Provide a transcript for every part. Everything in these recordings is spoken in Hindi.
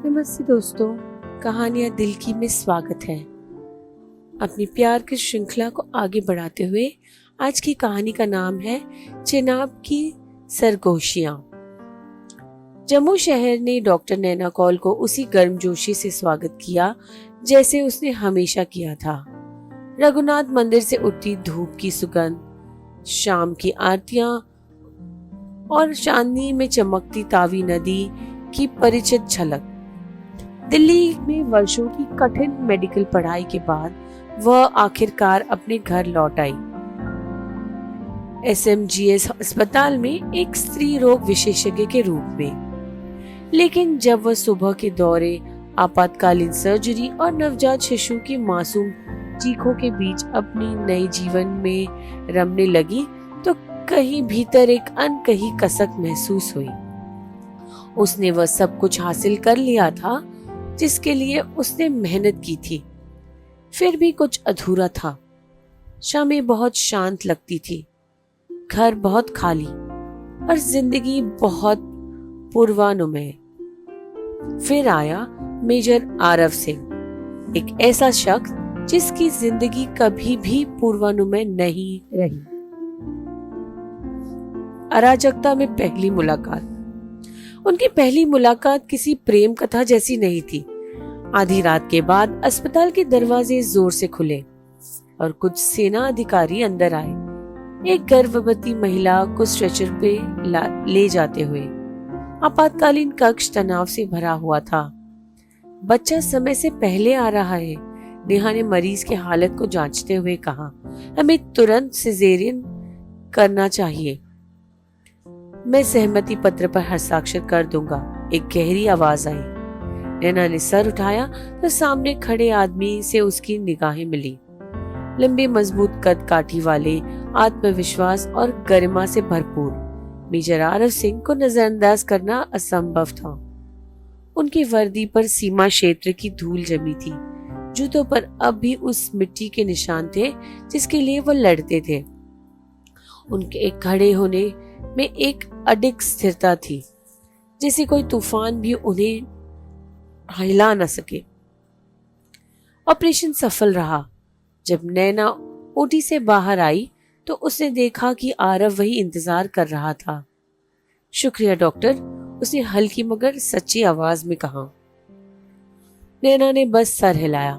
नमस्ते दोस्तों, कहानियां दिल की में स्वागत है। अपनी प्यार की श्रृंखला को आगे बढ़ाते हुए आज की कहानी का नाम है चेनाब की सरगोशियां। जम्मू शहर ने डॉक्टर नैना कौल को उसी गर्मजोशी से स्वागत किया जैसे उसने हमेशा किया था। रघुनाथ मंदिर से उठती धूप की सुगंध, शाम की आरतियां और चांदनी में चमकती तावी नदी की परिचित झलक। दिल्ली में वर्षों की कठिन मेडिकल पढ़ाई के बाद वह आखिरकार अपने घर लौट आई। एसएमजीएस अस्पताल में एक स्त्री रोग विशेषज्ञ के रूप में। लेकिन जब वह सुबह के दौरे, आपातकालीन सर्जरी और नवजात शिशु की मासूम चीखों के बीच अपनी नए जीवन में रमने लगी तो कहीं भीतर एक अनकही कसक महसूस हुई। उसने वह सब कुछ हासिल कर लिया था जिसके लिए उसने मेहनत की थी, फिर भी कुछ अधूरा था। शामें बहुत शांत लगती थी, घर बहुत खाली और जिंदगी बहुत पूर्वानुमेय। फिर आया मेजर आरव सिंह, एक ऐसा शख्स जिसकी जिंदगी कभी भी पूर्वानुमेय नहीं रही। अराजकता में पहली मुलाकात। उनकी पहली मुलाकात किसी प्रेम कथा जैसी नहीं थी। आधी रात के बाद अस्पताल के दरवाजे जोर से खुले और कुछ सेना अधिकारी अंदर आए, एक गर्भवती महिला को स्ट्रेचर पे ले जाते हुए। आपातकालीन कक्ष तनाव से भरा हुआ था। बच्चा समय से पहले आ रहा है, नेहा ने मरीज की हालत को जांचते हुए कहा। हमें तुरंत सिजेरियन करना चाहिए। मैं सहमति पत्र पर हस्ताक्षर कर दूंगा, एक गहरी आवाज आई। नैना ने सर उठाया तो सामने खड़े आदमी से उसकी निगाहें मिली। लंबे मजबूत कद काठी वाले, आत्मविश्वास और गरिमा से भरपूर मेजर आरव सिंह को नजरअंदाज करना असंभव था। उनकी वर्दी पर सीमा क्षेत्र की धूल जमी थी। जूतों पर अब भी उस मिट्टी के निशान थे जिसके लिए वो लड़ते थे। उनके खड़े होने में एक अडिग स्थिरता थी, जैसे कोई तूफान भी उन्हें हिला न सके। ऑपरेशन सफल रहा। जब नैना ओटी से बाहर आई तो उसने देखा कि आरव वही इंतजार कर रहा था। शुक्रिया डॉक्टर, उसने हल्की मगर सच्ची आवाज में कहा। नैना ने बस सर हिलाया,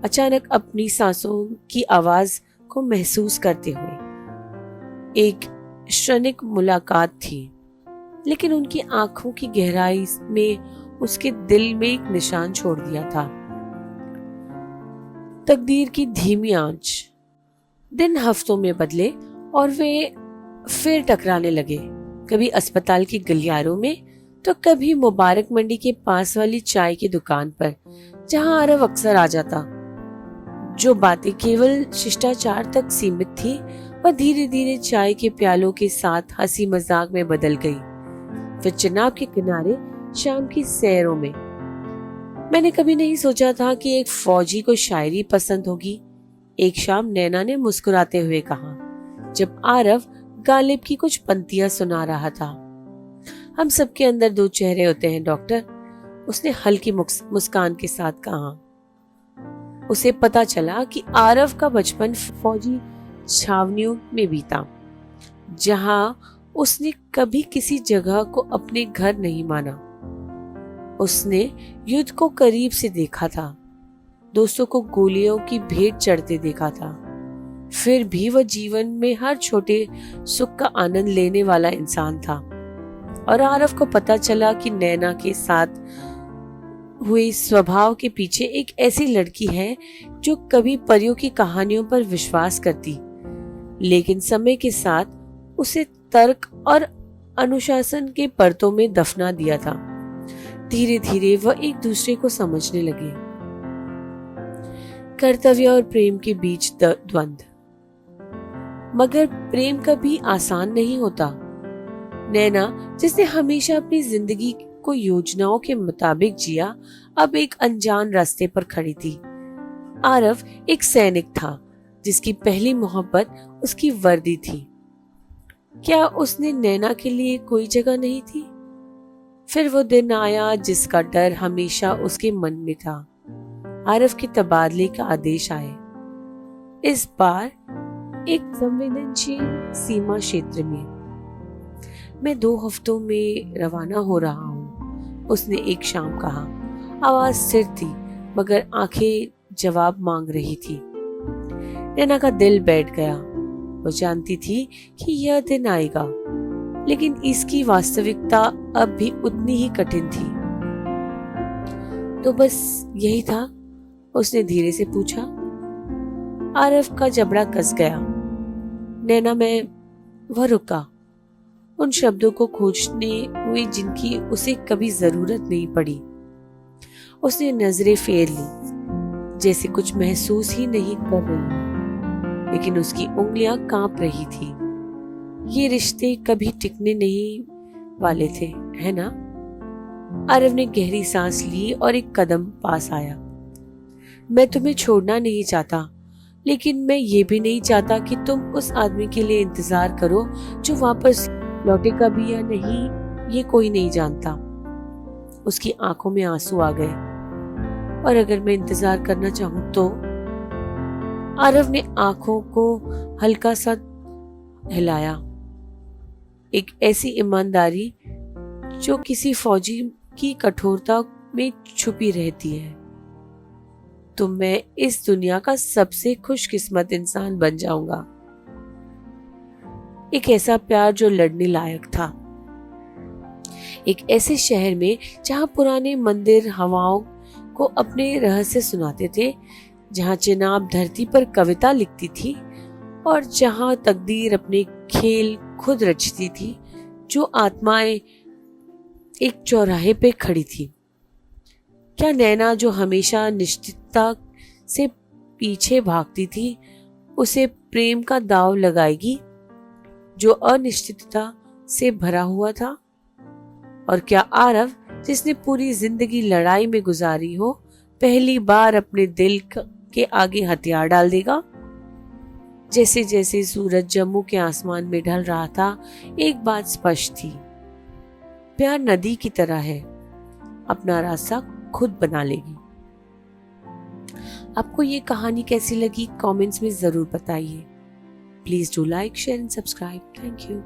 अचानक अपनी सांसों की आवाज को महसूस करते हुए। एक क्षणिक मुलाकात थी, लेकिन उनकी आंखों की गहराई में उसके दिल में एक निशान छोड़ दिया था। तकदीर की धीमी आंच। दिन हफ्तों में बदले और वे फिर टकराने लगे, कभी अस्पताल की गलियारों में तो कभी मुबारक मंडी के पास वाली चाय की दुकान पर, जहां आरव अक्सर आ जाता। जो बातें केवल शिष्टाचार तक सीमित थी वह धीरे धीरे चाय के प्यालों के साथ हंसी मजाक में बदल गई। फिर चेनाब के किनारे शाम की सैरों में। मैंने कभी नहीं सोचा था कि एक फौजी को शायरी पसंद होगी, एक शाम नैना ने मुस्कुराते हुए कहा, जब आरव गालिब की कुछ पंक्तियां सुना रहा था। हम सबके अंदर दो चेहरे होते हैं डॉक्टर, उसने हल्की मुस्कान के साथ कहा। उसे पता चला कि आरव का बचपन फौजी छावनियों में बीता, जहां उसने कभी किसी जगह को अपने घर नहीं माना। उसने युद्ध को करीब से देखा था, दोस्तों को गोलियों की भेंट चढ़ते देखा था। फिर भी वह जीवन में हर छोटे सुख का आनंद लेने वाला इंसान था। और आरव को पता चला कि नैना के साथ हुए स्वभाव के पीछे एक ऐसी लड़की है जो कभी परियों की कहानियों पर विश्वास करती, लेकिन समय के साथ उसे तर्क और अनुशासन के परतों में दफना दिया था। धीरे धीरे वह एक दूसरे को समझने लगे। कर्तव्य और प्रेम के बीच द्वंद्व। मगर प्रेम कभी आसान नहीं होता। नैना, जिसने हमेशा अपनी जिंदगी को योजनाओं के मुताबिक जिया, अब एक अनजान रास्ते पर खड़ी थी। आरव एक सैनिक था जिसकी पहली मोहब्बत उसकी वर्दी थी। क्या उसने नैना के लिए कोई जगह नहीं थी? फिर वो दिन आया जिसका डर हमेशा उसके मन में था। आरफ के तबादले का आदेश आए। इस बार एक संवेदनशील सीमा क्षेत्र में। मैं 2 हफ्तों में रवाना हो रहा हूँ, उसने एक शाम कहा। आवाज स्थिर थी मगर आंखें जवाब मांग रही थी। नैना का दिल बैठ गया। वो जानती थी कि यह दिन आएगा, लेकिन इसकी वास्तविकता अब भी उतनी ही कठिन थी। तो बस यही था? उसने धीरे से पूछा। आरफ का जबड़ा कस गया। नैना में वह रुका, उन शब्दों को खोजने हुए जिनकी उसे कभी जरूरत नहीं पड़ी। उसने नजरें फेर ली, जैसे कुछ महसूस ही नहीं कर रही, लेकिन उसकी उंगलियां कांप रही थी। ये रिश्ते कभी टिकने नहीं वाले थे, है ना? आरव ने गहरी सांस ली और एक कदम पास आया। मैं तुम्हें छोड़ना नहीं चाहता, लेकिन मैं ये भी नहीं चाहता कि तुम उस आदमी के लिए इंतजार करो जो वापस लौटेगा भी या नहीं, ये कोई नहीं जानता। उसकी आंखों में आंसू आ गए। और अगर मैं इंतजार करना चाहूं तो? आरव ने आंखों को हल्का सा हिलाया। एक ऐसी ईमानदारी जो किसी फौजी की कठोरता में छुपी रहती है। तो मैं इस दुनिया का सबसे खुशकिस्मत इंसान बन जाऊंगा। एक ऐसा प्यार जो लड़ने लायक था। एक ऐसे शहर में जहां पुराने मंदिर हवाओं को अपने रहस्य सुनाते थे, जहां चिनाब धरती पर कविता लिखती थी और जहां तकदीर अपने खेल खुद रचती थी, जो आत्माएं एक चौराहे पे खड़ी थी। क्या नैना, जो हमेशा निश्चितता से पीछे भागती थी, उसे प्रेम का दाव लगाएगी जो अनिश्चितता से भरा हुआ था? और क्या आरव, जिसने पूरी जिंदगी लड़ाई में गुजारी हो, पहली बार अपने दिल के आगे हथियार डाल देगा? जैसे जैसे सूरज जम्मू के आसमान में ढल रहा था, एक बात स्पष्ट थी। प्यार नदी की तरह है, अपना रास्ता खुद बना लेगी। आपको ये कहानी कैसी लगी कमेंट्स में जरूर बताइए। Please do like, share and subscribe. Thank you.